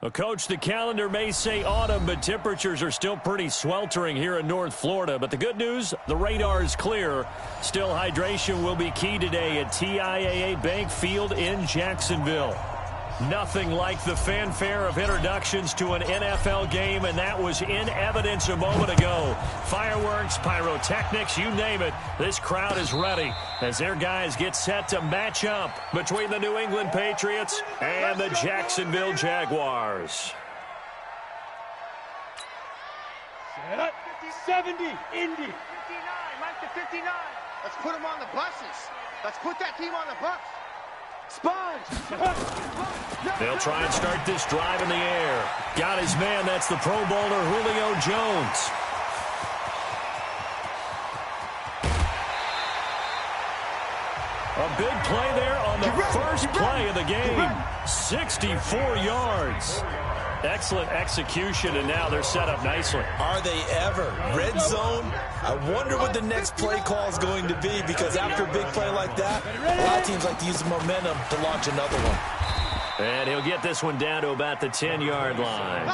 Well, Coach, the calendar may say autumn, but temperatures are still pretty sweltering here in North Florida. But the good news, the radar is clear. Still, hydration will be key today at TIAA Bank Field in Jacksonville. Nothing like the fanfare of introductions to an NFL game, and that was in evidence a moment ago. Fireworks, pyrotechnics, you name it. This crowd is ready as their guys get set to match up between the New England Patriots and the Jacksonville Jaguars. Set up. 70, Indy. 59, Mike to 59. Let's put them on the buses. Let's put that team on the bus. Sponge! They'll try and start this drive in the air. Got his man. That's the Pro Bowler Julio Jones. A big play there on the first play of the game. 64 yards. Excellent execution, and now they're set up nicely. Are they ever? Red zone? I wonder what the next play call is going to be, because after a big play like that, a lot of teams like to use the momentum to launch another one. And he'll get this one down to about the 10-yard line.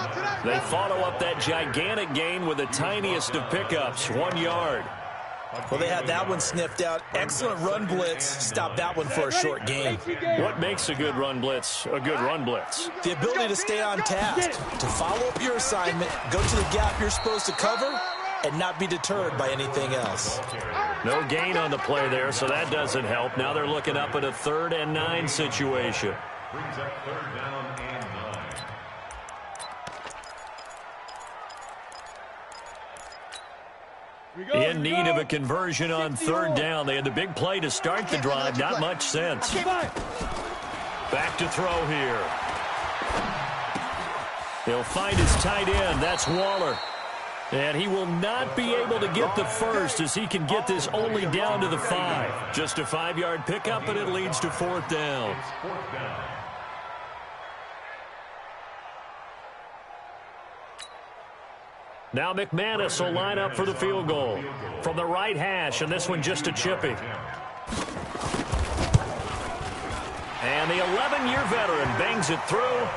They follow up that gigantic gain with the tiniest of pickups, 1 yard. Well, they had that one sniffed out. Excellent run blitz. Stop that one for a short gain. What makes a good run blitz a good run blitz? The ability to stay on task, to follow up your assignment, go to the gap you're supposed to cover, and not be deterred by anything else. No gain on the play there, so that doesn't help. Now they're looking up at a 3rd and 9 situation. Brings up 3rd down and 9. In need of a conversion on 3rd down. They had the big play to start the drive. Not much sense. Back to throw here. He'll find his tight end. That's Waller. And he will not be able to get the first, as he can get this only down to the 5. Just a 5-yard pickup, and it leads to 4th down. Now McManus will line up for the field goal from the right hash, and this one just a chippy. And the 11-year veteran bangs it through.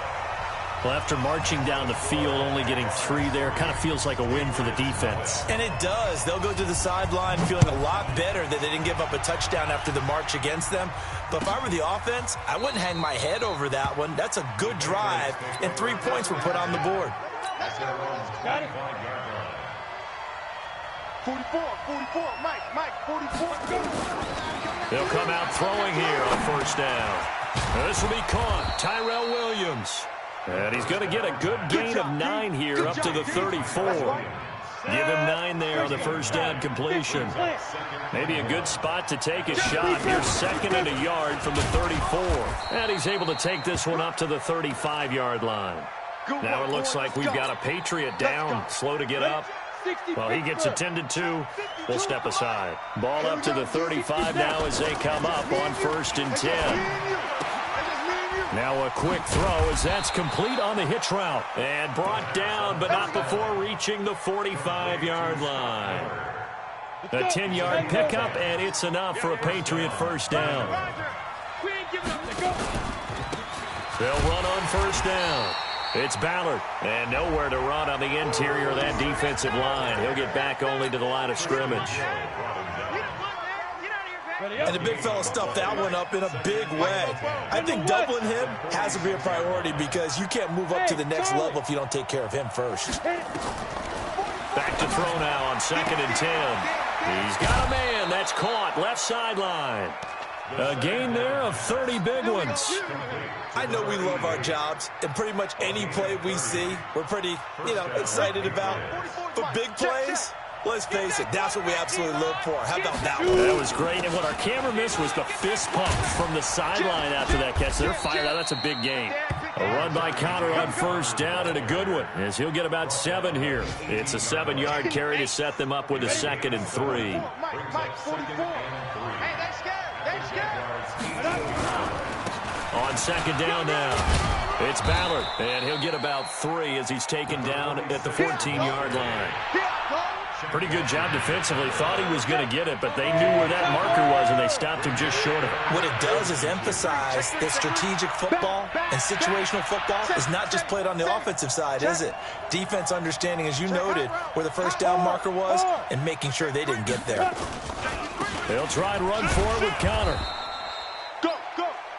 Well, after marching down the field, only getting 3 there, kind of feels like a win for the defense. And it does. They'll go to the sideline feeling a lot better that they didn't give up a touchdown after the march against them. But if I were the offense, I wouldn't hang my head over that one. That's a good drive, and 3 points were put on the board. Got it. 44, Mike, 44. They'll come out throwing here on 1st down. This will be caught. Tyrell Williams. And he's going to get a good gain of 9 here up to the 34. Give him 9 there on the 1st down completion. Maybe a good spot to take a shot. You're 2nd and a yard from the 34. And he's able to take this one up to the 35-yard line. Now it looks like we've got a Patriot down, slow to get up. Well, he gets attended to. We'll step aside. Ball up to the 35 now as they come up on 1st and 10. Now a quick throw as that's complete on the hitch route. And brought down, but not before reaching the 45-yard line. A 10-yard pickup, and it's enough for a Patriot 1st down. They'll run on 1st down. It's Ballard, and nowhere to run on the interior of that defensive line. He'll get back only to the line of scrimmage. And the big fella stuffed that one up in a big way. I think doubling him has to be a priority, because you can't move up to the next level if you don't take care of him first. Back to throw now on 2nd and 10. He's got a man. That's caught. Left sideline. A gain there of 30 big ones. I know we love our jobs, and pretty much any play we see, we're pretty, excited about. But big plays, let's face it, that's what we absolutely live for. How about that one? That was great, and what our camera missed was the fist pump from the sideline after that catch. They're fired out. That's a big gain. A run by Connor on 1st down, and a good one, as he'll get about 7 here. It's a 7-yard carry to set them up with a 2nd and 3. On 2nd down now, it's Ballard, and he'll get about 3 as he's taken down at the 14-yard line. Pretty good job defensively. Thought he was going to get it, but they knew where that marker was, and they stopped him just short of it. What it does is emphasize that strategic football and situational football is not just played on the offensive side, is it? Defense understanding, as you noted, where the first down marker was and making sure they didn't get there. They'll try and run for it with Connor.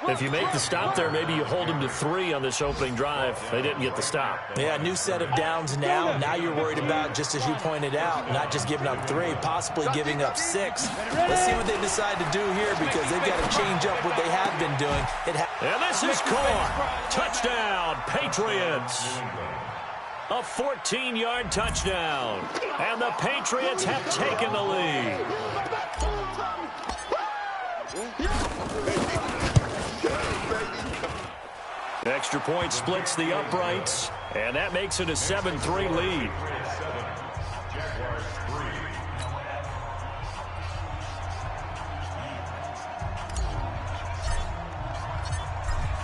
If you make the stop there, maybe you hold them to 3 on this opening drive. They didn't get the stop. Yeah, new set of downs now. Now you're worried about, just as you pointed out, not just giving up 3, possibly giving up 6. Let's see what they decide to do here, because they've got to change up what they have been doing. And this is caught. Touchdown, Patriots. A 14-yard touchdown. And the Patriots have taken the lead. Extra point splits the uprights, and that makes it a 7-3 lead.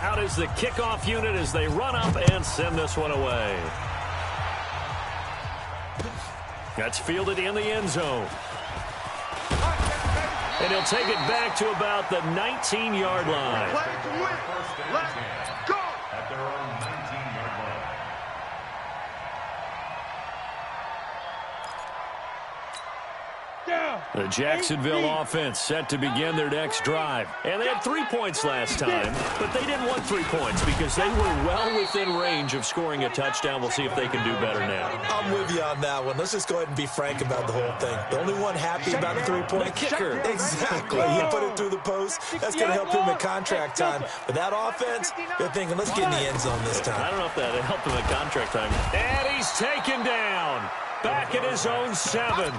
Out is the kickoff unit as they run up and send this one away. That's fielded in the end zone. And he'll take it back to about the 19-yard line. Let's go! At their own 19-yard line. The Jacksonville offense set to begin their next drive. And they had 3 points last time, but they didn't want 3 points because they were well within range of scoring a touchdown. We'll see if they can do better now. I'm with you on that one. Let's just go ahead and be frank about the whole thing. The only one happy about the 3-point kicker. Exactly. He put it through the post. That's going to help him at contract time. But that offense, they're thinking, let's get in the end zone this time. I don't know if that helped him at contract time. And he's taken down. Back at his own 7.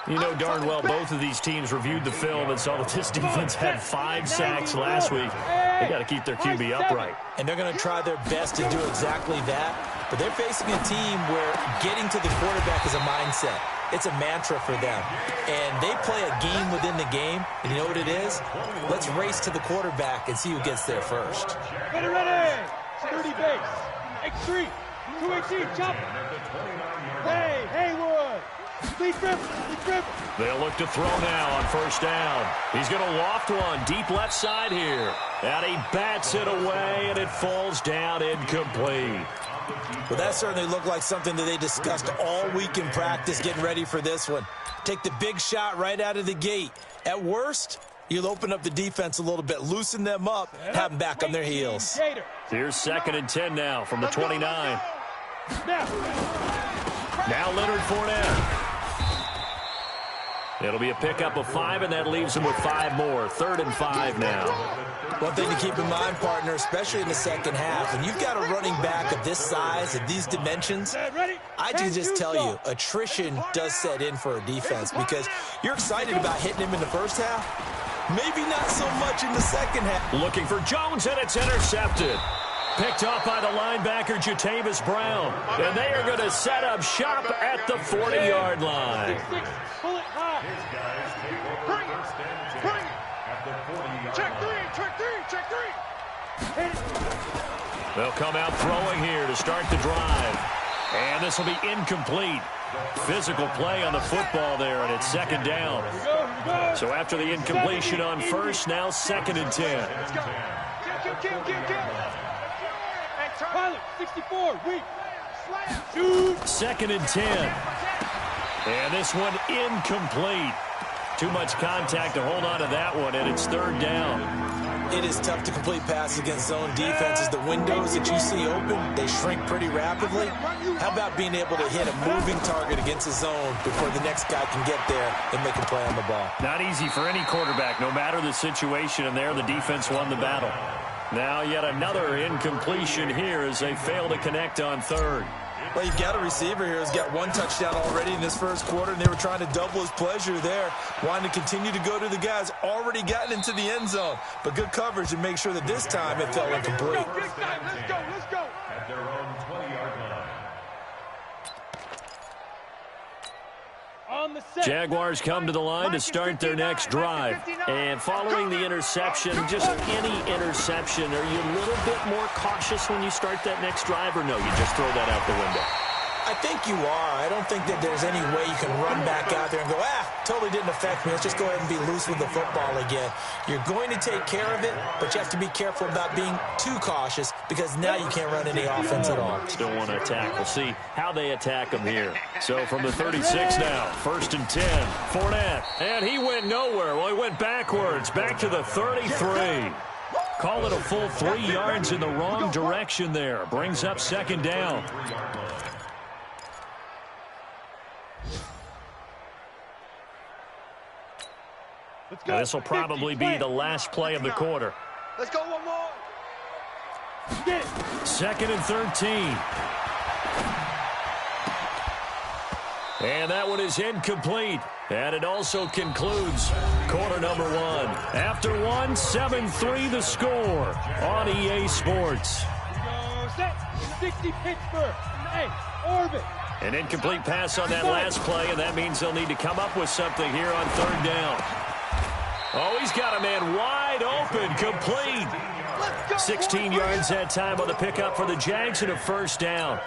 You know darn well both of these teams reviewed the film and saw that this defense had 5 sacks last week. They got to keep their QB upright. And they're going to try their best to do exactly that. But they're facing a team where getting to the quarterback is a mindset. It's a mantra for them. And they play a game within the game. And you know what it is? Let's race to the quarterback and see who gets there first. Ready, ready. 30 base. X3. 218. Chop. Hey, Haywood. They'll look to throw now on first down. He's going to loft one deep left side here. And he bats it away, and it falls down incomplete. Well, that certainly looked like something that they discussed all week in practice getting ready for this one. Take the big shot right out of the gate. At worst, you'll open up the defense a little bit, loosen them up, have them back on their heels. Here's 2nd and 10 now from the 29. Now Leonard Fournette. It'll be a pickup of 5, and that leaves them with 5 more. 3rd and 5 now. One thing to keep in mind, partner, especially in the second half, when you've got a running back of this size, of these dimensions, I can just tell you, attrition does set in for a defense because you're excited about hitting him in the first half. Maybe not so much in the second half. Looking for Jones, and it's intercepted. Picked up by the linebacker, Jatavis Brown. And they are going to set up shop at the 40-yard line. They'll come out throwing here to start the drive. And this will be incomplete. Physical play on the football there, and it's 2nd down. So after the incompletion on first, now 2nd and 10. Pilot, 64, weak. 2nd and 10. And this one incomplete. Too much contact to hold on to that one, and it's 3rd down. It is tough to complete passes against zone defenses. The windows that you see open, they shrink pretty rapidly. How about being able to hit a moving target against a zone before the next guy can get there and make a play on the ball? Not easy for any quarterback, no matter the situation, and there the defense won the battle. Now yet another incompletion here as they fail to connect on 3rd. Well, you've got a receiver here who's got 1 touchdown already in this first quarter, and they were trying to double his pleasure there, wanting to continue to go to the guys already gotten into the end zone. But good coverage to make sure that this time it fell incomplete. Let's go. At their own 20-yard line. On the set. Jaguars come to the line to start their next drive. And following the interception, just any interception, are you a little bit more cautious when you start that next drive, or no, you just throw that out the window? I think you are. I don't think that there's any way you can run back out there and go, totally didn't affect me. Let's just go ahead and be loose with the football again. You're going to take care of it, but you have to be careful about being too cautious because now you can't run any offense at all. Still want to attack. We'll see how they attack them here. So from the 36 now, 1st and 10, Fournette. And he went nowhere. Well, he went backwards, back to the 33. Call it a full 3 yards in the wrong direction there. Brings up 2nd down. Now, this will probably be the last play of the quarter. Let's go one more. 2nd and 13. And that one is incomplete. And it also concludes quarter number 1. After 1, 7-3 the score on EA Sports. 60 Pittsburgh. Hey, Orbit. An incomplete pass on that last play, and that means they'll need to come up with something here on 3rd down. Oh, he's got a man wide open, complete. 16 yards that time on the pickup for the Jags and a 1st down.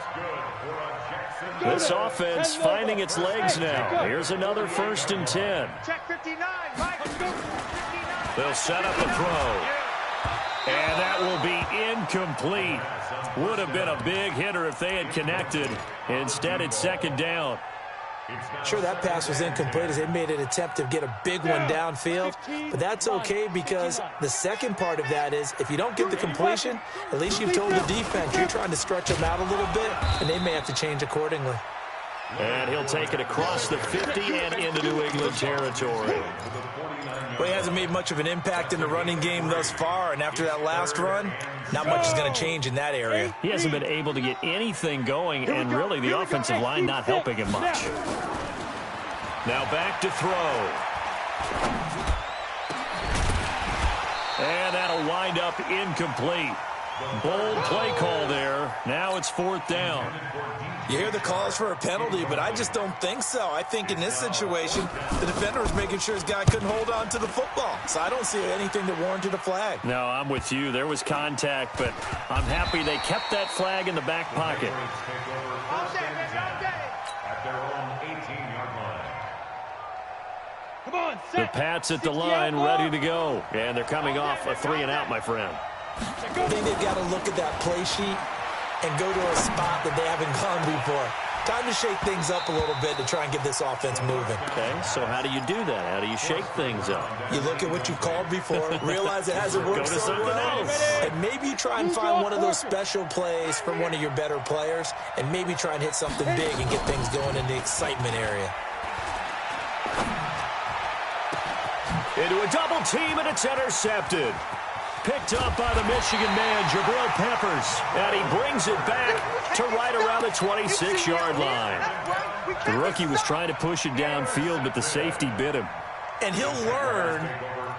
This offense finding its legs now. Here's another 1st and 10. Check 59, Mike. They'll set up a throw. And that will be incomplete. Would have been a big hitter if they had connected. Instead, it's 2nd down. Sure, that pass was incomplete as they made an attempt to get a big one downfield, but that's okay because the second part of that is if you don't get the completion, at least you've told the defense you're trying to stretch them out a little bit, and they may have to change accordingly. And he'll take it across the 50 and into New England territory. Well, he hasn't made much of an impact in the running game thus far, and after that last run, not much is going to change in that area. He hasn't been able to get anything going, and really the offensive line not helping him much. Now back to throw. And that'll wind up incomplete. Bold play call there. Now it's 4th down. You hear the calls for a penalty, but I just don't think so. I think in this situation, the defender was making sure his guy couldn't hold on to the football. So I don't see anything that warranted a flag. No, I'm with you. There was contact, but I'm happy they kept that flag in the back pocket. All day, baby, all day. At their own 18-yard line. Come on, The Pats at the line, ready to go. And they're coming off a 3-and-out, my friend. I think they've got to look at that play sheet and go to a spot that they haven't gone before. Time to shake things up a little bit to try and get this offense moving. Okay, so how do you do that? How do you shake things up? You look at what you've called before, realize it hasn't worked Go to so something well, else. and maybe you try and find one of those special plays from one of your better players, and maybe try and hit something big and get things going in the excitement area. Into a double team, and it's intercepted. Picked up by the Michigan man, Jabril Peppers. And he brings it back to right around the 26-yard line. The rookie was trying to push it downfield, but the safety bit him. And he'll learn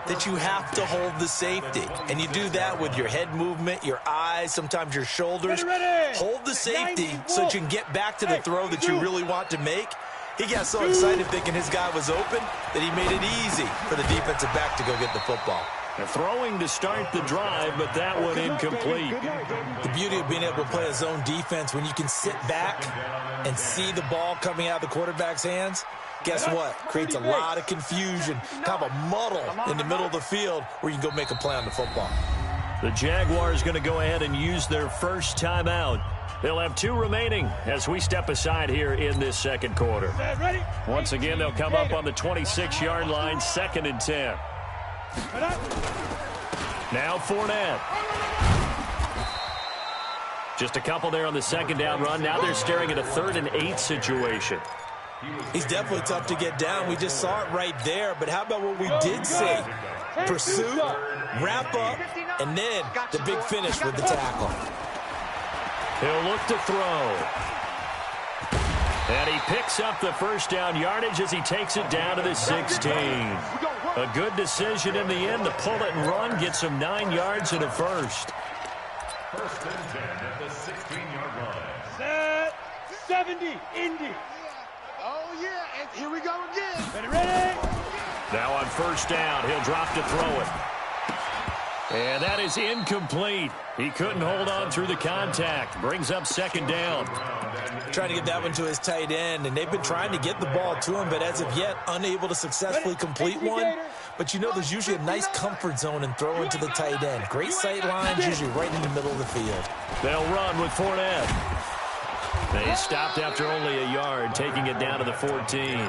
that you have to hold the safety. And you do that with your head movement, your eyes, sometimes your shoulders. Hold the safety so that you can get back to the throw that you really want to make. He got so excited thinking his guy was open that he made it easy for the defensive back to go get the football. Throwing to start the drive, but that one incomplete. The beauty of being able to play a zone defense when you can sit back and see the ball coming out of the quarterback's hands, guess what? Creates a lot of confusion, kind of a muddle in the middle of the field where you can go make a play on the football. The Jaguars going to go ahead and use their first timeout. They'll have 2 remaining as we step aside here in this second quarter. Once again, they'll come up on the 26-yard line, 2nd and 10. Now Fournette. Just a couple there on the 2nd down run. Now they're staring at a 3rd and 8 situation. He's definitely tough to get down. We just saw it right there. But how about what we did see? Pursuit, wrap up, and then the big finish with the tackle. He'll look to throw. And he picks up the first down yardage as he takes it down to the 16. A good decision in the end to pull it and run, get some 9 yards and a first. 1st and 10 at the 16-yard line. Set 70, Indy. Oh, yeah, and here we go again. Ready? Now on 1st down, he'll drop to throw it. And that is incomplete. He couldn't hold on through the contact. Brings up 2nd down. trying to get that one to his tight end, and they've been trying to get the ball to him, but as of yet, unable to successfully complete one. But you know there's usually a nice comfort zone in throwing to the tight end. Great sight lines, usually right in the middle of the field. They'll run with Fournette. They stopped after only a yard, taking it down to the 14.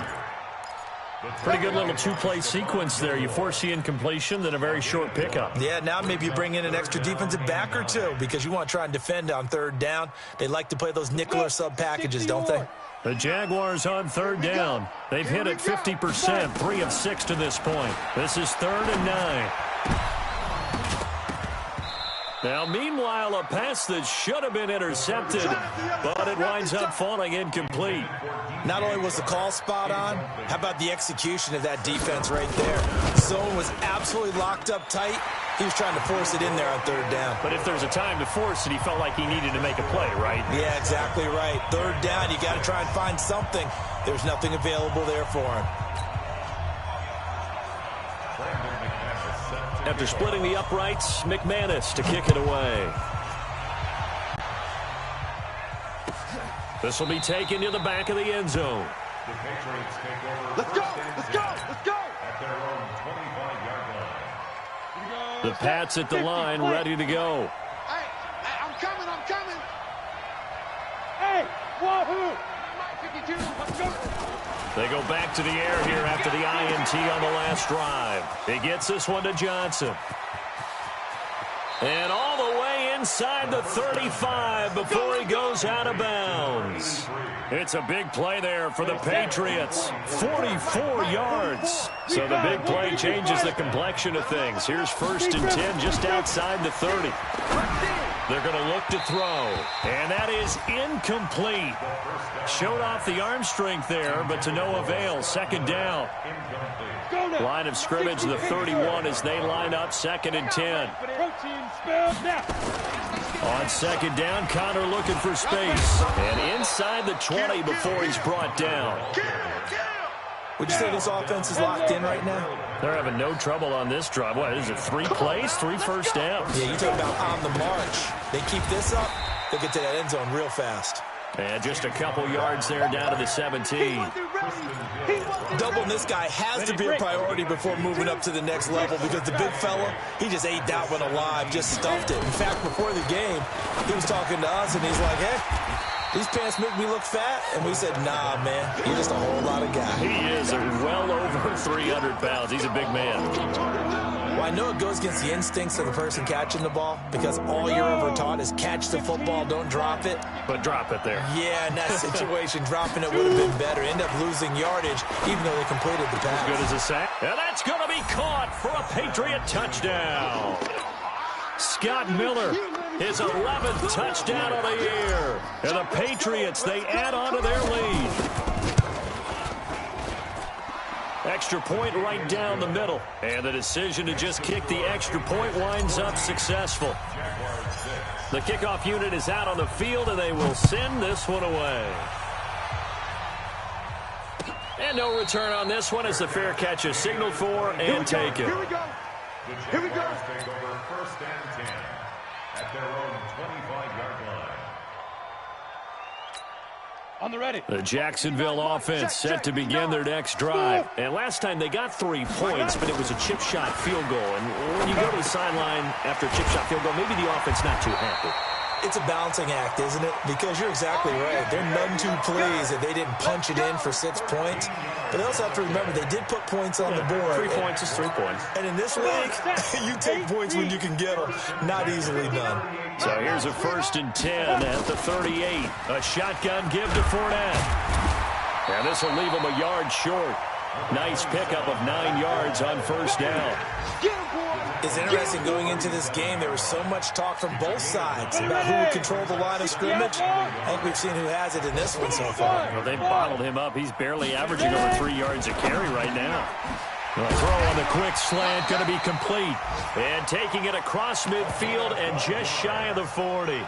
Pretty good little two-play sequence there. You force the incompletion, then a very short pickup. Yeah, now maybe you bring in an extra defensive back or two because you want to try and defend on third down. They like to play those nickel or sub packages, don't they? The Jaguars on third down. They've hit it 50%, 3 of 6 to this point. This is 3rd and 9. Now, meanwhile, a pass that should have been intercepted, but it winds up falling incomplete. Not only was the call spot on, how about the execution of that defense right there? Zone was absolutely locked up tight. He was trying to force it in there on third down. But if there's a time to force it, he felt like he needed to make a play, right? Yeah, exactly right. Third down, you got to try and find something. There's nothing available there for him. After splitting the uprights, McManus to kick it away. This will be taken to the back of the end zone. The Patriots take over. Let's go! Let's go! Let's go! At their own 25-yard line. The Pats at the line, ready to go. Hey, I'm coming, I'm coming! Hey, wahoo! 52, let's go! They go back to the air here after the INT on the last drive. He gets this one to Johnson. And all the way inside the 35 before he goes out of bounds. It's a big play there for the Patriots. 44 yards. So the big play changes the complexion of things. Here's 1st and 10 just outside the 30. They're going to look to throw. And that is incomplete. Showed off the arm strength there, but to no avail. 2nd down. Line of scrimmage, the 31 as they line up 2nd and 10. On 2nd down, Connor looking for space. And inside the 20 before he's brought down. Would you say this offense is locked in right now? They're having no trouble on this drive. What is it, 3 plays, 3 first downs? Yeah, you talk about on the march. They keep this up, they'll get to that end zone real fast. And just a couple yards there down to the 17. Doubling this guy has to be a priority before moving up to the next level because the big fella, he just ate that one alive, just stuffed it. In fact, before the game, he was talking to us, and he's like, hey, these pants make me look fat. And we said, nah, man, you're just a whole lot of guy. He is well over 300 pounds. He's a big man. Well, I know it goes against the instincts of the person catching the ball because all you're ever taught is catch the football, don't drop it. But drop it there. Yeah, in that situation, dropping it would have been better. End up losing yardage even though they completed the pass. As good as a sack. And that's going to be caught for a Patriot touchdown. Scott Miller, his 11th touchdown of the year. And the Patriots, they add on to their lead. Extra point right down the middle. And the decision to just kick the extra point winds up successful. The kickoff unit is out on the field, and they will send this one away. And no return on this one as the fair catch is signaled for and taken. Here we go. Here we go. Take over 1st and 10 at their own 25-yard line. On the ready. The Jacksonville offense set to begin their next drive. And last time they got 3 points, but it was a chip shot field goal. And when you go to the sideline after a chip shot field goal, maybe the offense not too happy. It's a balancing act, isn't it? Because you're exactly right. They're none too pleased that they didn't punch it in for 6 points. But they also have to remember they did put points on the board. 3 points is 3 points. And in this league, you take points when you can get them. Not easily done. So here's a 1st and 10 at the 38. A shotgun give to Fournette. And this will leave him a yard short. Nice pickup of 9 yards on 1st down. It's interesting going into this game. There was so much talk from both sides about who would control the line of scrimmage. I think we've seen who has it in this one so far. Well, they bottled him up. He's barely averaging over 3 yards a carry right now. The throw on the quick slant going to be complete. And taking it across midfield and just shy of the 40.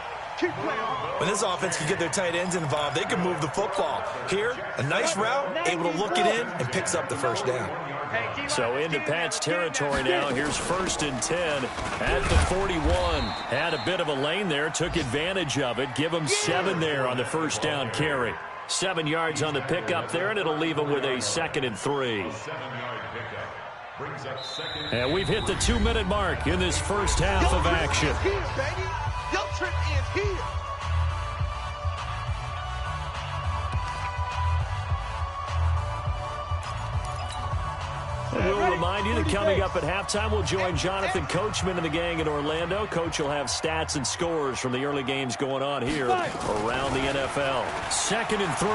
When this offense can get their tight ends involved, they can move the football. Here, a nice route, able to look it in, and picks up the 1st down. So into Pat's territory now. Here's 1st and 10 at the 41. Had a bit of a lane there, took advantage of it. Give him 7 there on the first down carry. 7 yards on the pickup there, and it'll leave him with a 2nd and 3. And we've hit the 2-minute mark in this first half of action. Your trip is here. We'll remind you that coming up at halftime, we'll join Jonathan Coachman and the gang in Orlando. Coach will have stats and scores from the early games going on here around the NFL. 2nd and 3.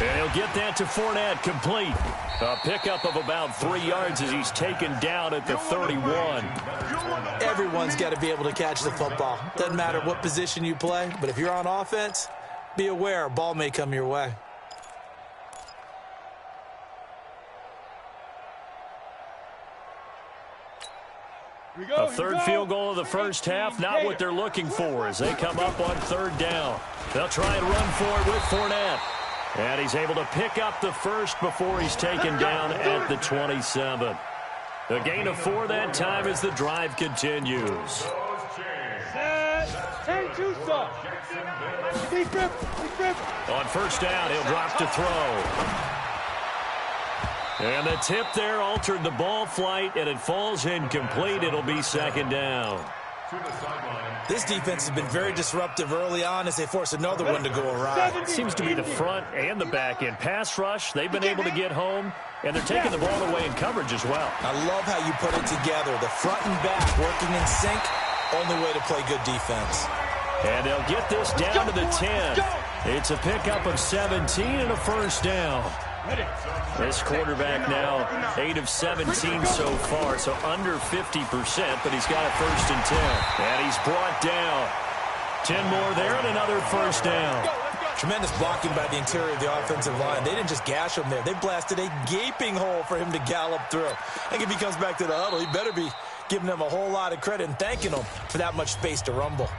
And he'll get that to Fournette, complete. A pickup of about 3 yards as he's taken down at the 31. Everyone's got to be able to catch the football. Doesn't matter what position you play, but if you're on offense, be aware a ball may come your way. A third field goal of the first half, not what they're looking for as they come up on 3rd down. They'll try and run for it with Fournette. And he's able to pick up the first before he's taken down at the 27. A gain of 4 that time as the drive continues. On 1st down, he'll drop to throw. And the tip there altered the ball flight, and it falls incomplete. It'll be 2nd down. This defense has been very disruptive early on as they force another one to go awry. It seems to be the front and the back end. Pass rush, they've been able to get home, and they're taking the ball away in coverage as well. I love how you put it together. The front and back working in sync, only way to play good defense. And they'll get this down to the 10. It's a pickup of 17 and a 1st down. This quarterback now 8 of 17 so far, so under 50%, but he's got a 1st and 10. And he's brought down. 10 more there and another 1st down. Tremendous blocking by the interior of the offensive line. They didn't just gash him there. They blasted a gaping hole for him to gallop through. I think if he comes back to the huddle, he better be giving them a whole lot of credit and thanking them for that much space to rumble.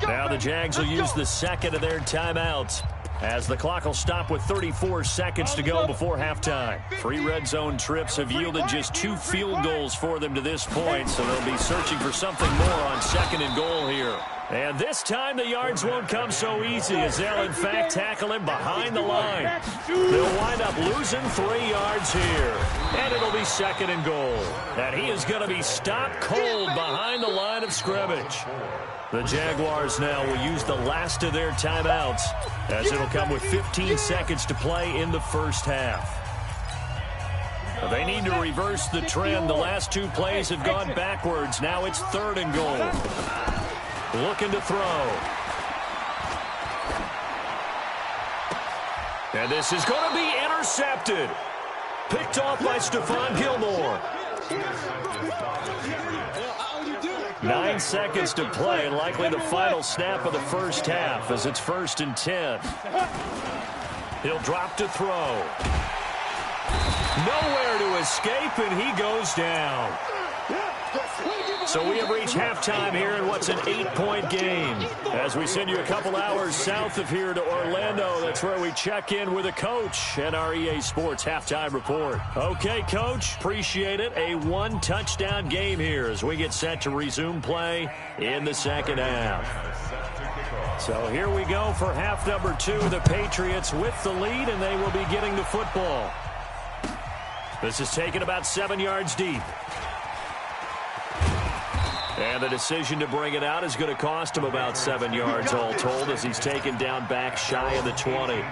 Now the Jags will use the 2nd of their timeouts, as the clock will stop with 34 seconds to go before halftime. 3 red zone trips have yielded just 2 field goals for them to this point, so they'll be searching for something more on 2nd and goal here. And this time the yards won't come so easy as they'll in fact tackle him behind the line. They'll wind up losing 3 yards here. And it'll be 2nd and goal. And he is going to be stopped cold behind the line of scrimmage. The Jaguars now will use the last of their timeouts as it'll come with 15 seconds to play in the first half. They need to reverse the trend. The last 2 plays have gone backwards. Now it's 3rd and goal. Looking to throw. And this is going to be intercepted. Picked off by Stephon Gilmore. 9 seconds to play, likely the final snap of the first half as it's 1st and 10. He'll drop to throw. Nowhere to escape, and he goes down. So we have reached halftime here in what's an 8-point game. As we send you a couple hours south of here to Orlando, that's where we check in with a coach and our EA Sports halftime report. Okay, Coach, appreciate it. A 1-touchdown game here as we get set to resume play in the second half. So here we go for half number 2. The Patriots with the lead, and they will be getting the football. This is taken about 7 yards deep. And the decision to bring it out is going to cost him about 7 yards all told as he's taken down back shy of the 20.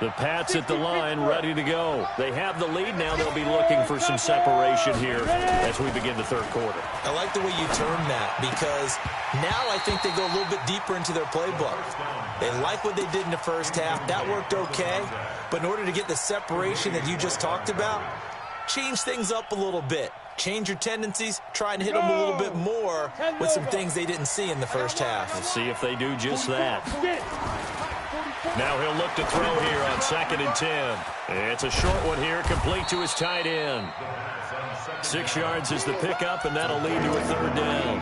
The Pats at the line ready to go. They have the lead now. They'll be looking for some separation here as we begin the third quarter. I like the way you term that because now I think they go a little bit deeper into their playbook. They like what they did in the first half. That worked okay. But in order to get the separation that you just talked about, change things up a little bit. Change your tendencies. Try and hit them a little bit more with some things they didn't see in the first half. We'll see if they do just that. Now he'll look to throw here on 2nd and 10. It's a short one here, complete to his tight end. 6 yards is the pickup, and that'll lead to a 3rd down.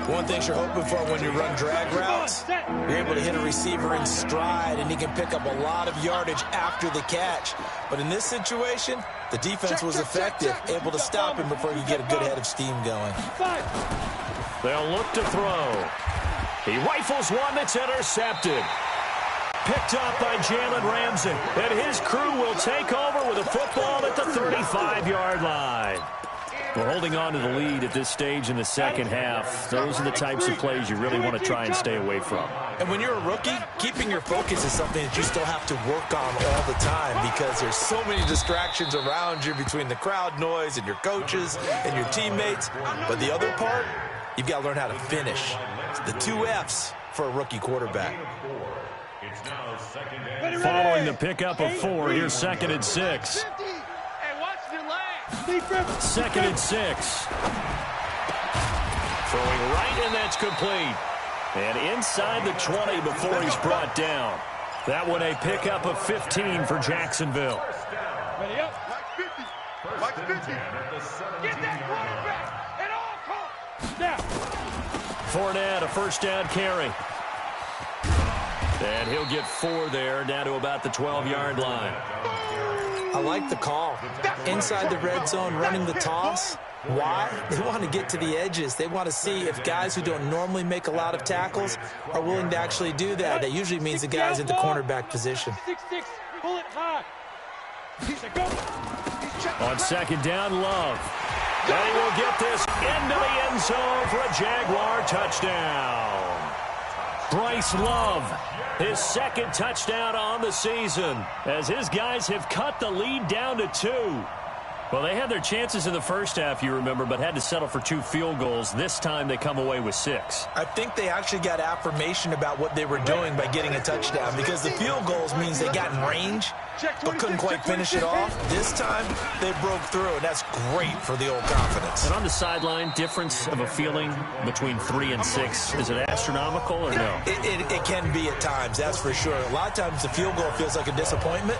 One thing you're hoping for when you run drag routes, you're able to hit a receiver in stride, and he can pick up a lot of yardage after the catch. But in this situation, the defense was effective, able to stop him before you get a good head of steam going. They'll look to throw. He rifles one that's intercepted. Picked up by Jalen Ramsey. And his crew will take over with a football at the 35-yard line. We're holding on to the lead at this stage in the second half. Those are the types of plays you really want to try and stay away from. And when you're a rookie, keeping your focus is something that you still have to work on all the time because there's so many distractions around you between the crowd noise and your coaches and your teammates. But the other part, you've got to learn how to finish. It's the 2 F's for a rookie quarterback. Following the pickup of 4, here's 2nd and 6. Second and 6. Throwing right, and that's complete. And inside the 20 before he's brought down. That one a pickup of 15 for Jacksonville. Ready up. Mike 50. Get that quarterback at all costs. Snap. Fournette, a 1st down carry. And he'll get 4 there, down to about the 12-yard line. I like the call. Inside the red zone, running the toss. Why? They want to get to the edges. They want to see if guys who don't normally make a lot of tackles are willing to actually do that. That usually means the guys in the cornerback position. 6-6. Pull it high. On 2nd down, Love. And he will get this into the end zone for a Jaguar touchdown. Bryce Love, his 2nd touchdown on the season, as his guys have cut the lead down to 2. Well, they had their chances in the first half, you remember, but had to settle for 2 field goals. This time they come away with 6. I think they actually got affirmation about what they were doing by getting a touchdown because the field goals means they got in range but couldn't quite finish it off. This time they broke through, and that's great for the old confidence. And on the sideline, difference of a feeling between 3 and 6, is it astronomical or no? It can be at times, that's for sure. A lot of times the field goal feels like a disappointment.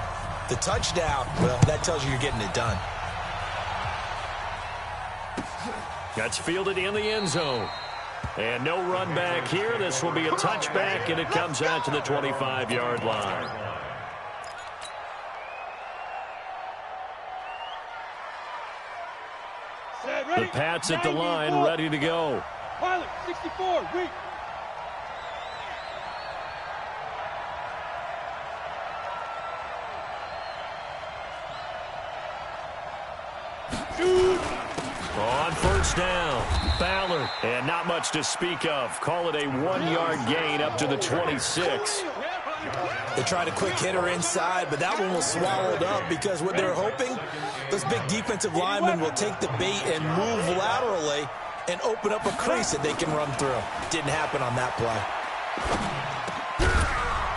The touchdown, well, that tells you you're getting it done. That's fielded in the end zone. And no run back here. This will be a touchback, and it comes out to the 25-yard line. The Pats at the line, ready to go. Pilot, 64, weak. Shoot. On 1st down, Ballard, and not much to speak of. Call it a 1-yard gain up to the 26. They tried a quick hitter inside, but that one was swallowed up because what they're hoping, those big defensive linemen will take the bait and move laterally and open up a crease that they can run through. Didn't happen on that play.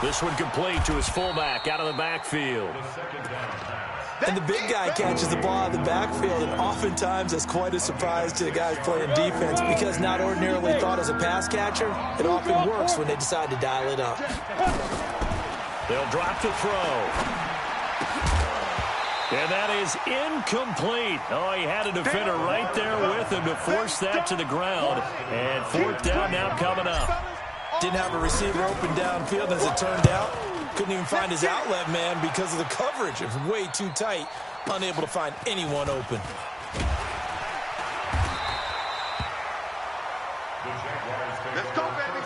This one complete to his fullback out of the backfield. And the big guy catches the ball out of the backfield, and oftentimes that's quite a surprise to the guys playing defense because not ordinarily thought as a pass catcher, it often works when they decide to dial it up. They'll drop to throw. And that is incomplete. Oh, he had a defender right there with him to force that to the ground. And 4th down now coming up. Didn't have a receiver open downfield as it turned out. Couldn't even find his outlet man because of the coverage. It was way too tight. Unable to find anyone open. Let's go, baby.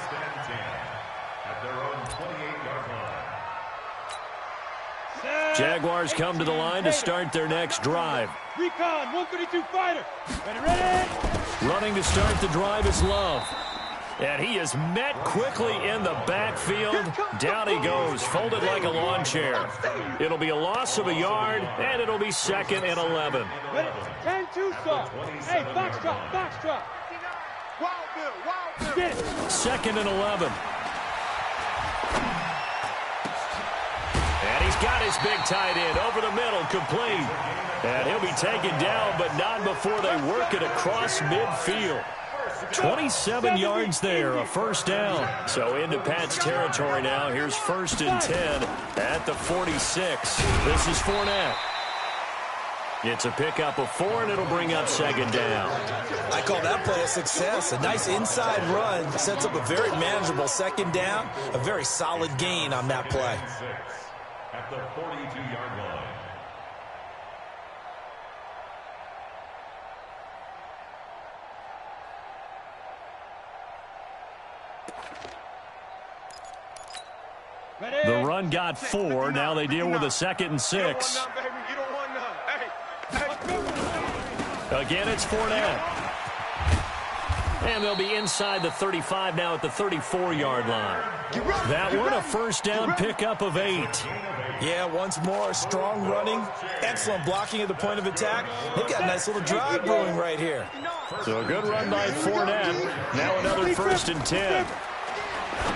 At their own 28-yard line. Jaguars come to the line to start their next drive. Recon, 132 fighter. Ready. Running to start the drive is Love. And he is met quickly in the backfield. Down he goes, folded like a lawn chair. It'll be a loss of a yard, and it'll be 2nd and 11. Ready. 10-2 stop. Hey, box drop, box drop. Wild Bill. Get it. 2nd and 11. And he's got his big tight end over the middle, complete. And he'll be taken down, but not before they work it across midfield. 27 yards there, a 1st down. So into Pat's territory now. Here's 1st and 10 at the 46. This is Fournette. It's a pickup of 4, and it'll bring up second down. I call that play a success. A nice inside run sets up a very manageable second down. A very solid gain on that play. At the 42-yard line. The run got 4. Now they deal with a 2nd and 6. Again, it's Fournette. And they'll be inside the 35 now at the 34-yard line. That one, a first down pickup of 8. Yeah, once more, strong running, excellent blocking at the point of attack. They've got a nice little drive brewing right here. So a good run by Fournette. Now another 1st and 10.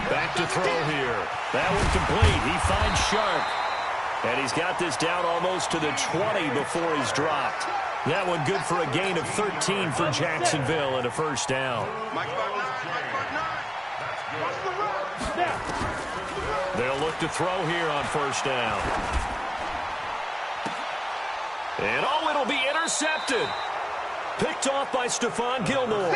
Back to throw here. That one complete. He finds Sharp. And he's got this down almost to the 20 before he's dropped. That one good for a gain of 13 for Jacksonville and a first down. They'll look to throw here on first down. And oh, it'll be intercepted. Picked off by Stephon Gilmore.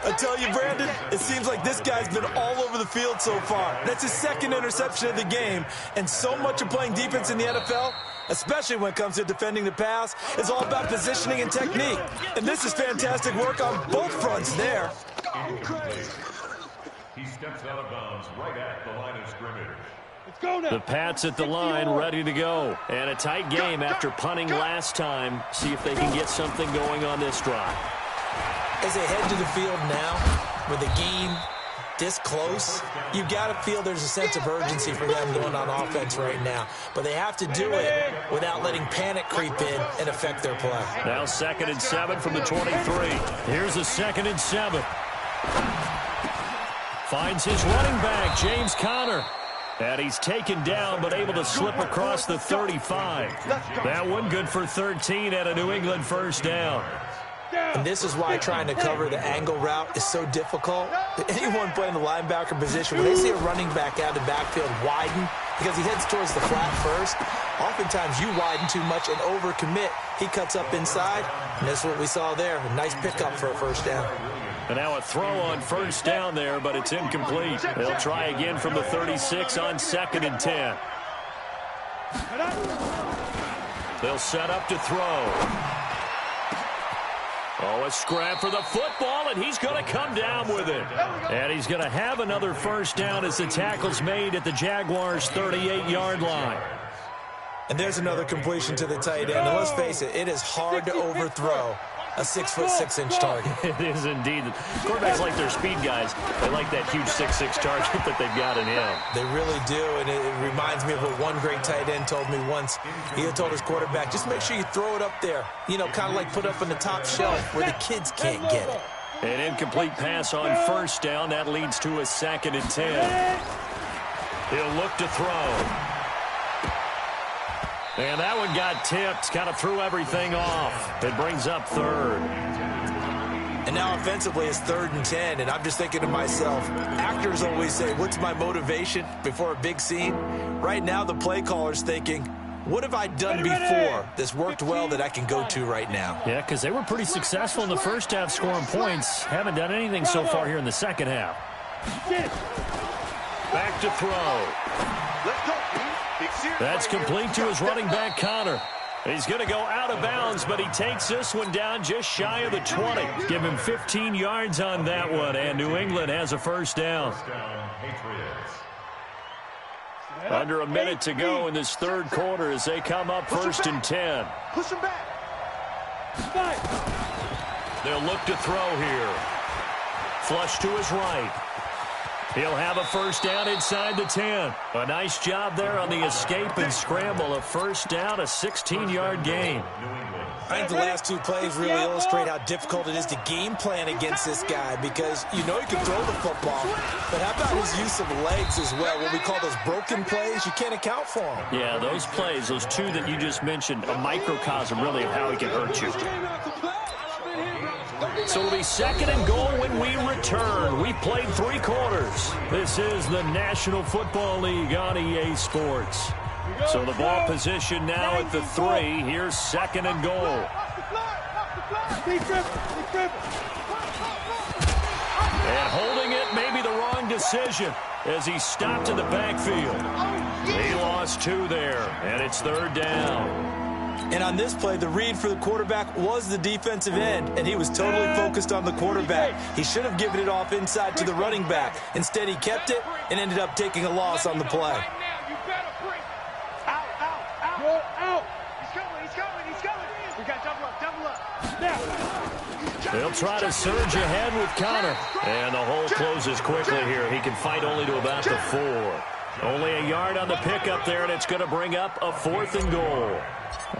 I tell you, Brandon, it seems like this guy's been all over the field so far. That's his 2nd interception of the game. And so much of playing defense in the NFL, especially when it comes to defending the pass, is all about positioning and technique. And this is fantastic work on both fronts there. He steps out of bounds right at the line of scrimmage. The Pats at the line, ready to go. And a tight game after punting last time. See if they can get something going on this drive. As they head to the field now, with a game this close, you've got to feel there's a sense of urgency for them going on offense right now. But they have to do it without letting panic creep in and affect their play. Now 2nd and 7 from the 23. Here's a 2nd and 7. Finds his running back, James Conner. And he's taken down, but able to slip across the 35. That one good for 13 at a New England first down. And this is why trying to cover the angle route is so difficult. Anyone playing the linebacker position, when they see a running back out of the backfield widen, because he heads towards the flat first, oftentimes you widen too much and overcommit. He cuts up inside, and that's what we saw there. A nice pickup for a first down. And now a throw on first down there, but it's incomplete. They'll try again from the 36 on 2nd and 10. They'll set up to throw. Oh, a scrap for the football, and he's going to come down with it. And he's going to have another first down as the tackle's made at the Jaguars' 38-yard line. And there's another completion to the tight end. And let's face it, it is hard to overthrow a 6'6" target. It is indeed. Quarterbacks like their speed guys. They like that huge 6'6" target that they've got in him. They really do, and it reminds me of what one great tight end told me once. He had told his quarterback, just make sure you throw it up there. You know, kind of like put up on the top shelf where the kids can't get it. An incomplete pass on first down. That leads to a 2nd and 10. He'll look to throw. And that one got tipped, kind of threw everything off. It brings up 3rd. And now offensively it's 3rd and 10, and I'm just thinking to myself, actors always say, what's my motivation before a big scene? Right now the play caller's thinking, what have I done before that's worked well that I can go to right now? Yeah, because they were pretty successful in the first half scoring points. Haven't done anything so far here in the second half. Back to throw. Let's go. That's complete to his running back, Conner. He's going to go out of bounds, but he takes this one down just shy of the 20. Give him 15 yards on that one, and New England has a first down. Under a minute to go in this 3rd quarter as they come up 1st and 10. Push him back. They'll look to throw here. Flush to his right. He'll have a first down inside the 10. A nice job there on the escape and scramble. A first down, a 16-yard gain. I think the last 2 plays really illustrate how difficult it is to game plan against this guy because you know he can throw the football, but how about his use of legs as well? What we call those broken plays, you can't account for them. Yeah, those plays, those 2 that you just mentioned, a microcosm really of how he can hurt you. So it'll be 2nd and goal when we return. We played 3 quarters. This is the National Football League on EA Sports. So the ball position now at the 3. Here's 2nd and goal. And holding it may be the wrong decision as he stopped in the backfield. He lost 2 there, and it's 3rd down. And on this play, the read for the quarterback was the defensive end, and he was totally focused on the quarterback. He should have given it off inside to the running back. Instead, he kept it and ended up taking a loss on the play. They'll try to surge ahead with Connor. And the hole closes quickly here. He can fight only to about the 4. Only a yard on the pickup there, and it's going to bring up a 4th and goal.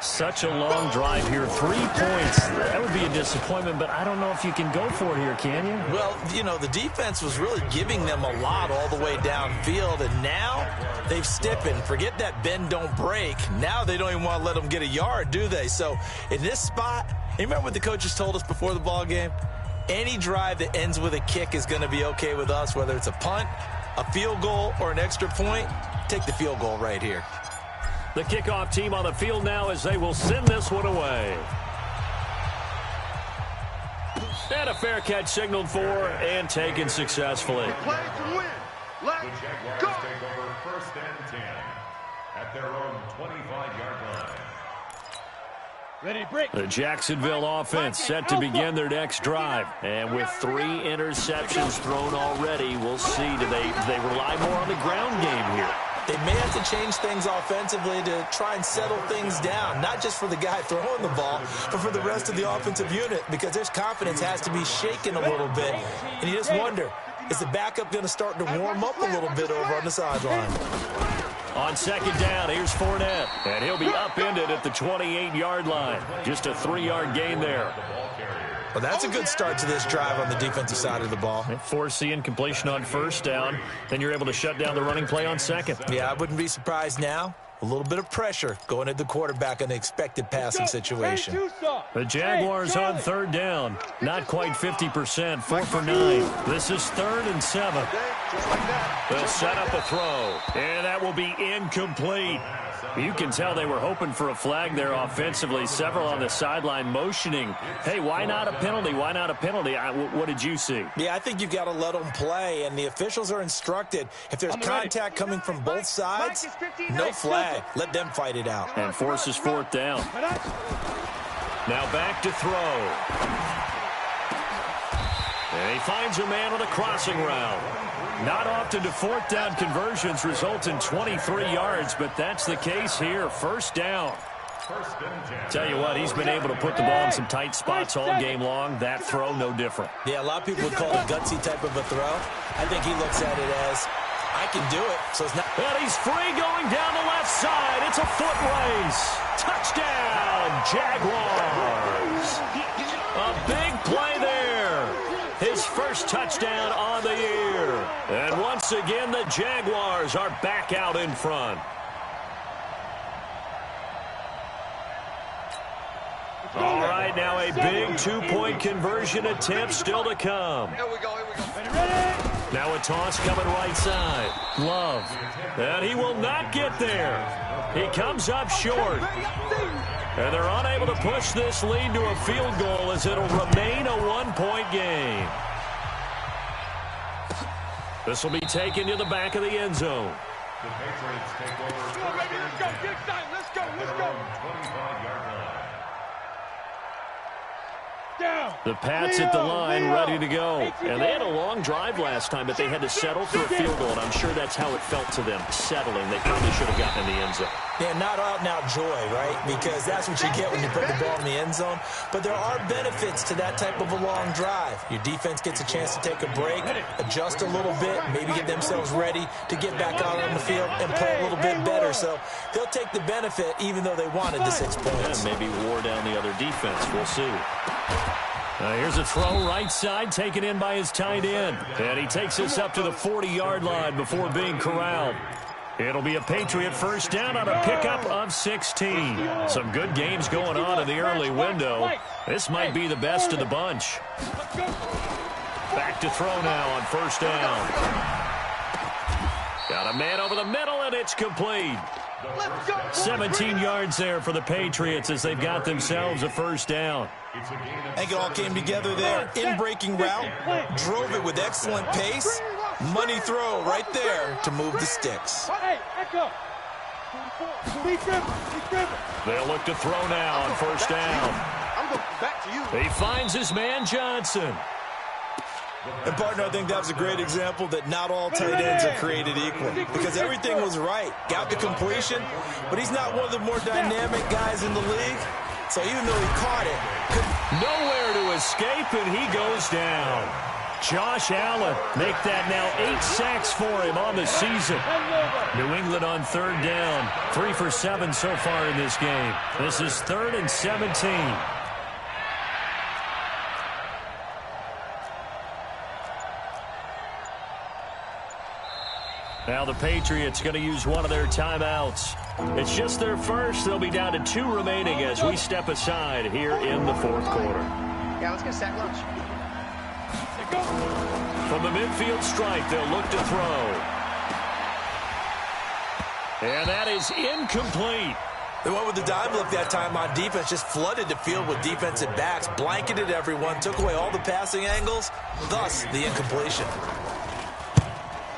Such a long drive here. 3 points. That would be a disappointment, but I don't know if you can go for it here, can you? Well, you know, the defense was really giving them a lot all the way downfield, and now they've stiffened. Forget that bend, don't break. Now they don't even want to let them get a yard, do they? So in this spot, you remember what the coaches told us before the ball game? Any drive that ends with a kick is going to be okay with us, whether it's a punt, a field goal, or an extra point. Take the field goal right here. The kickoff team on the field now as they will send this one away. And a fair catch signaled for and taken successfully. Play to win. Let's The Jaguars go. take over 1st and 10 at their own 25-yard line. Ready, break. The Jacksonville offense set to begin their next drive. And with 3 interceptions thrown already, we'll see. Do they rely more on the ground game here? They may have to change things offensively to try and settle things down, not just for the guy throwing the ball, but for the rest of the offensive unit, because their confidence has to be shaken a little bit. And you just wonder, is the backup going to start to warm up a little bit over on the sideline? On 2nd down, here's Fournette. And he'll be upended at the 28-yard line. Just a 3-yard gain there. Well, that's a good start to this drive on the defensive side of the ball. They force the incompletion on 1st down. Then you're able to shut down the running play on 2nd. Yeah, I wouldn't be surprised now. A little bit of pressure going at the quarterback in an expected passing situation. The Jaguars on 3rd down. Not quite 50%. 4 for 9. This is 3rd and 7. They'll set up a throw. And that will be incomplete. You can tell they were hoping for a flag there offensively. Several on the sideline motioning. Hey, why not a penalty? Why not a penalty? What did you see? Yeah, I think you've got to let them play, and the officials are instructed. If there's contact coming from both sides, no flag. Let them fight it out. And forces 4th down. Now back to throw. And he finds a man with a crossing route. Not often do 4th down conversions result in 23 yards, but that's the case here. 1st down. Tell you what, he's been able to put the ball in some tight spots all game long. That throw, no different. Yeah, a lot of people would call it a gutsy type of a throw. I think he looks at it as, I can do it, so it's not. And he's free going down the left side. It's a foot race. Touchdown, Jaguars. A big play there. His first touchdown on the year. And once again, the Jaguars are back out in front. All right, now a big 2-point conversion attempt still to come. Here we go. Now a toss coming right side. Love. And he will not get there. He comes up short. And they're unable to push this lead to a field goal as it'll remain a 1-point game. This will be taken to the back of the end zone. The Patriots take over. Come on, baby, let's go. Get excited. Let's go. Let's go. 25-yard line. Down. The Pats at the line, ready to go. And they had a long drive last time, but they had to settle for a field goal, and I'm sure that's how it felt to them, settling. They probably should have gotten in the end zone. Yeah, not out-and-out joy, right? Because that's what you get when you put the ball in the end zone. But there are benefits to that type of a long drive. Your defense gets a chance to take a break, adjust a little bit, maybe get themselves ready to get back out on the field and play a little bit better. So they'll take the benefit even though they wanted the 6 points. Yeah, maybe wore down the other defense. We'll see. Here's a throw right side taken in by his tight end. And he takes this up to the 40-yard line before being corralled. It'll be a Patriot first down on a pickup of 16. Some good games going on in the early window. This might be the best of the bunch. Back to throw now on 1st down. Got a man over the middle, and it's complete. Let's go. 17 yards there for the Patriots as they've got themselves a first down. I think it all came together there. In-breaking route, drove it with excellent pace. Money throw right there to move the sticks. Hey, echo. They'll look to throw now on first down. I'm going back to you. He finds his man Johnson. And, partner, I think that was a great example that not all tight ends are created equal because everything was right. Got the completion, but he's not one of the more dynamic guys in the league. So even though he caught it, nowhere to escape, and he goes down. Josh Allen make that now 8 sacks for him on the season. New England on third down. 3 for 7 so far in this game. This is 3rd and 17. Now the Patriots going to use one of their timeouts. It's just their first. They'll be down to 2 remaining as we step aside here in the 4th quarter. Yeah, let's get a sack lunch. From the midfield stripe, they'll look to throw. And that is incomplete. They went with the dime look that time on defense, just flooded the field with defensive backs, blanketed everyone, took away all the passing angles, thus the incompletion.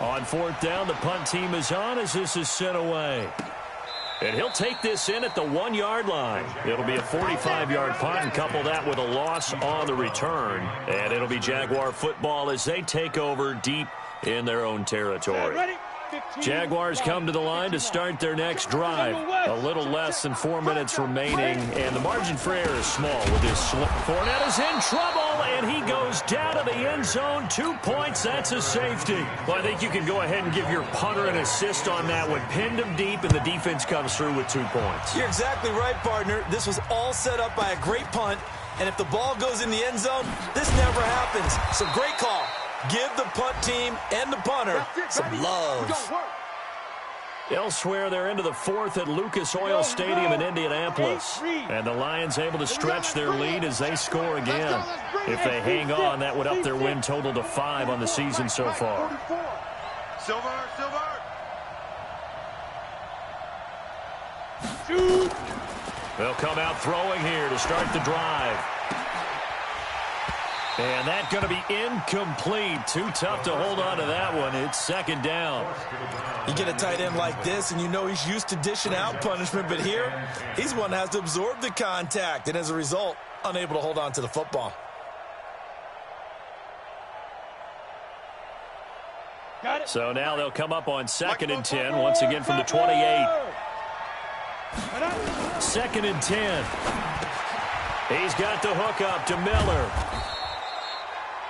On 4th down, the punt team is on as this is sent away. And he'll take this in at the 1-yard line. It'll be a 45-yard punt and couple that with a loss on the return. And it'll be Jaguar football as they take over deep in their own territory. Jaguars come to the line to start their next drive. A little less than 4 minutes remaining, and the margin for error is small with this slip. Fournette is in trouble, and he goes down to the end zone. 2 points, that's a safety. Well, I think you can go ahead and give your punter an assist on that one. Pinned him deep, and the defense comes through with 2 points. You're exactly right, partner. This was all set up by a great punt, and if the ball goes in the end zone, this never happens. So great call. Give the punt team and the punter some love. Elsewhere, they're into the 4th at Lucas Oil Stadium in Indianapolis. And the Lions able to stretch their lead as they score again. If they hang on, that would up their win total to 5 on the season so far. Silver. They'll come out throwing here to start the drive. And that's going to be incomplete. Too tough to hold on to that one. It's 2nd down. You get a tight end like this, and you know he's used to dishing out punishment, but here, he's one that has to absorb the contact, and as a result, unable to hold on to the football. So now they'll come up on 2nd and 10, once again from the 28. 2nd and 10. He's got the hook up to Miller.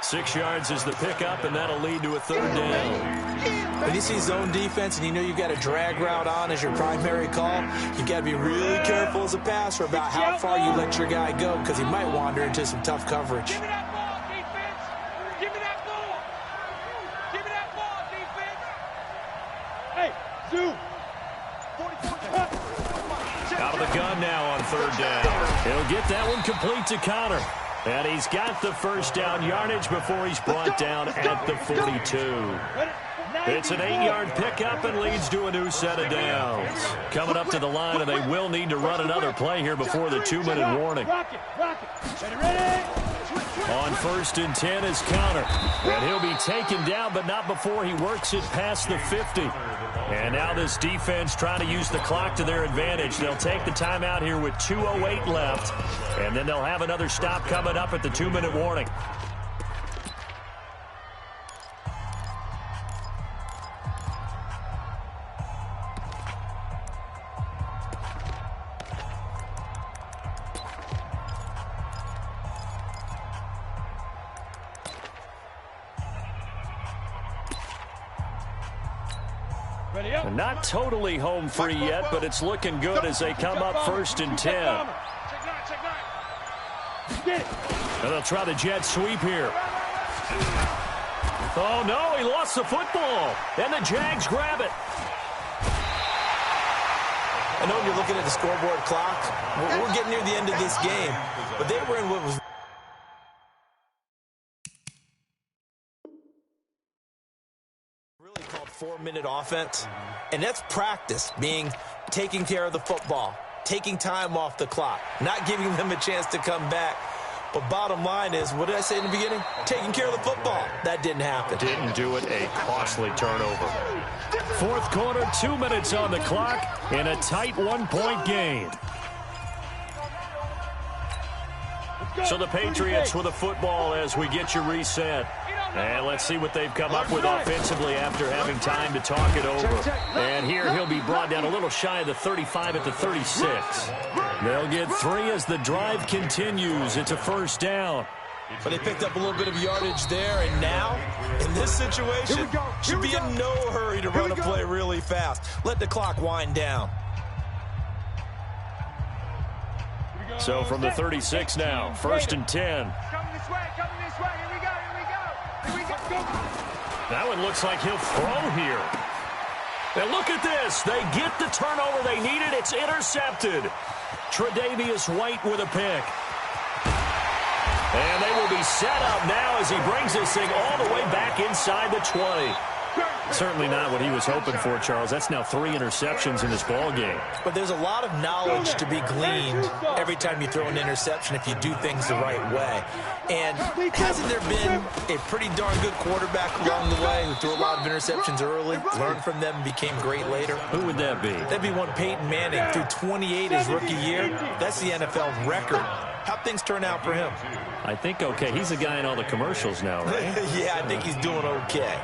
6 yards is the pickup, and that'll lead to a 3rd down. When you see zone defense and you know you've got a drag route on as your primary call, you've got to be really careful as a passer about how far you let your guy go because he might wander into some tough coverage. Give me that ball, defense. Give me that ball. Give me that ball, defense. Hey, Zoo. Out of the gun now on 3rd down. He'll get that one complete to Connor. And he's got the first down yardage before he's brought down at the 42. It's an 8-yard pickup and leads to a new set of downs. Coming up to the line, and they will need to run another play here before the 2-minute warning. On 1st and 10 is Connor. And he'll be taken down, but not before he works it past the 50. And now this defense trying to use the clock to their advantage. They'll take the timeout here with 2:08 left. And then they'll have another stop coming up at the 2-minute warning. Not totally home free yet, but it's looking good as they come up 1st and 10. And they'll try the jet sweep here. Oh, no, he lost the football. And the Jags grab it. I know you're looking at the scoreboard clock. We're getting near the end of this game. But they were in what was really called 4-minute offense. And that's practice, being taking care of the football, taking time off the clock, not giving them a chance to come back. But bottom line is, what did I say in the beginning? Taking care of the football. That didn't happen. Didn't do it. A costly turnover. Fourth quarter, 2 minutes on the clock in a tight one-point game. So the Patriots with the football as we get you reset. And let's see what they've come up with offensively after having time to talk it over. And here he'll be brought down a little shy of the 35 at the 36. They'll get 3 as the drive continues. It's a first down. But they picked up a little bit of yardage there, and now, in this situation, should be in no hurry to run a play really fast. Let the clock wind down. So from the 36 now, 1st and 10. Coming this way, here we go, That one looks like he'll throw here. And look at this. They get the turnover they needed. It's intercepted. Tre'Davious White with a pick. And they will be set up now as he brings this thing all the way back inside the 20. Certainly not what he was hoping for, Charles. That's now 3 interceptions in this ball game. But there's a lot of knowledge to be gleaned every time you throw an interception if you do things the right way. And hasn't there been a pretty darn good quarterback along the way who threw a lot of interceptions early, learned from them, and became great later? Who would that be? That'd be one Peyton Manning, threw 28 his rookie year. That's the NFL record. How'd things turn out for him? I think okay. He's the guy in all the commercials now, right? Yeah, I think he's doing okay.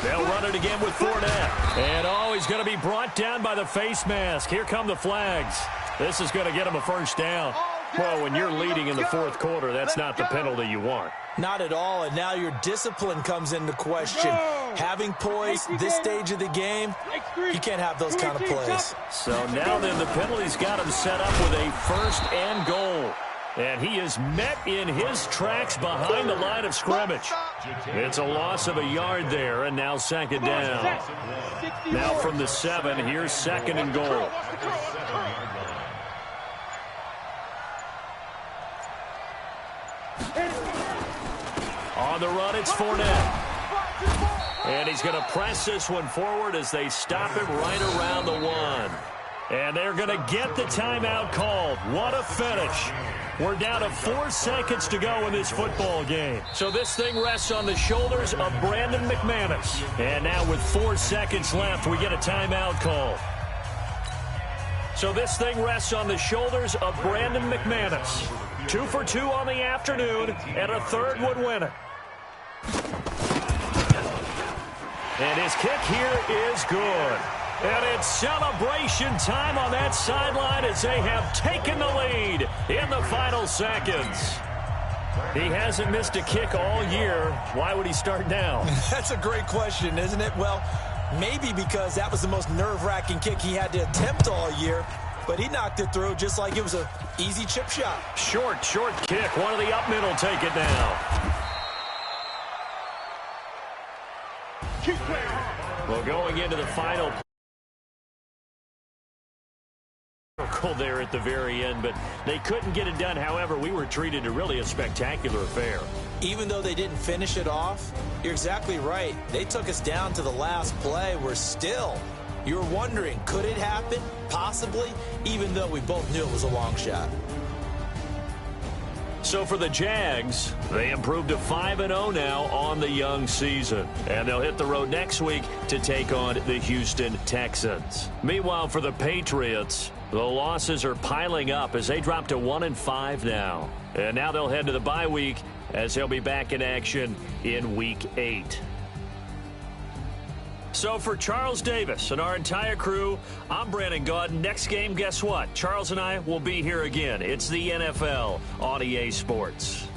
They'll run it again with Fournette. And, he's going to be brought down by the face mask. Here come the flags. This is going to get him a first down. Well, when you're leading in the fourth quarter, that's not the penalty you want. Not at all, and now your discipline comes into question. Having poise this stage of the game, you can't have those kind of plays. So now then the penalty's got him set up with a 1st and goal. And he is met in his tracks behind the line of scrimmage. It's a loss of a yard there, and now 2nd down. Now from the 7, here's 2nd and goal. On the run, it's Fournette. And he's going to press this one forward as they stop him right around the 1. And they're going to get the timeout called. What a finish. We're down to 4 seconds to go in this football game. So this thing rests on the shoulders of Brandon McManus. And now with 4 seconds left, we get a timeout call. So this thing rests on the shoulders of Brandon McManus. 2 for 2 on the afternoon, and a 3rd would win it. And his kick here is good. And it's celebration time on that sideline as they have taken the lead in the final seconds. He hasn't missed a kick all year. Why would he start now? That's a great question, isn't it? Well, maybe because that was the most nerve-wracking kick he had to attempt all year. But he knocked it through just like it was an easy chip shot. Short kick. One of the up middle take it now. Well, going into the final there at the very end, but they couldn't get it done. However, we were treated to really a spectacular affair. Even though they didn't finish it off, you're exactly right. They took us down to the last play. We're still, you were wondering, could it happen? Possibly, even though we both knew it was a long shot. So for the Jags, they improved to 5-0 now on the young season. And they'll hit the road next week to take on the Houston Texans. Meanwhile, for the Patriots, the losses are piling up as they drop to 1-5 now. And now they'll head to the bye week as they'll be back in action in Week 8. So for Charles Davis and our entire crew, I'm Brandon Gaudin. Next game, guess what? Charles and I will be here again. It's the NFL on EA Sports.